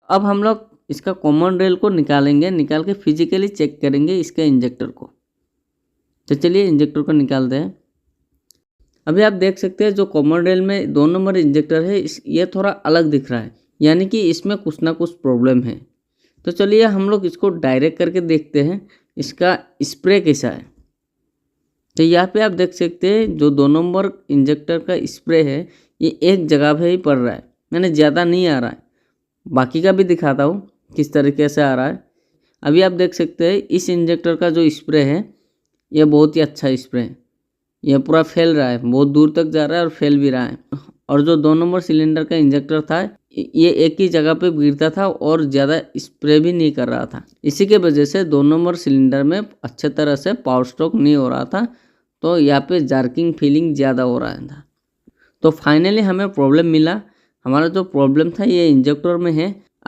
अब हम लोग इसका कॉमन रेल को निकालेंगे, निकाल के फिजिकली चेक करेंगे इसके इंजेक्टर को। तो चलिए इंजेक्टर को निकालते हैं। अभी आप देख सकते हैं जो कॉमन रेल में 2 नंबर इंजेक्टर है ये थोड़ा अलग दिख रहा है, यानी कि इसमें कुछ ना कुछ प्रॉब्लम है। तो चलिए हम लोग इसको डायरेक्ट करके देखते हैं इसका स्प्रे कैसा है। तो यहाँ पे आप देख सकते हैं जो 2 नंबर इंजेक्टर का स्प्रे है ये एक जगह पे ही पड़ रहा है, मैंने ज़्यादा नहीं आ रहा है। बाकी का भी दिखाता हूँ किस तरीके से आ रहा है। अभी आप देख सकते हैं इस इंजेक्टर का जो स्प्रे है ये बहुत ही अच्छा स्प्रे है, ये पूरा फैल रहा है, बहुत दूर तक जा रहा है और फैल भी रहा है। और जो 2 नंबर सिलेंडर का इंजेक्टर था ये एक ही जगह पे गिरता था और ज़्यादा स्प्रे भी नहीं कर रहा था। इसी के वजह से 2 नंबर सिलेंडर में अच्छे तरह से पावर स्ट्रोक नहीं हो रहा था, तो यहाँ पे जार्किंग फीलिंग ज़्यादा हो रहा था। तो फाइनली हमें प्रॉब्लम मिला, हमारा जो प्रॉब्लम था ये इंजेक्टर में है।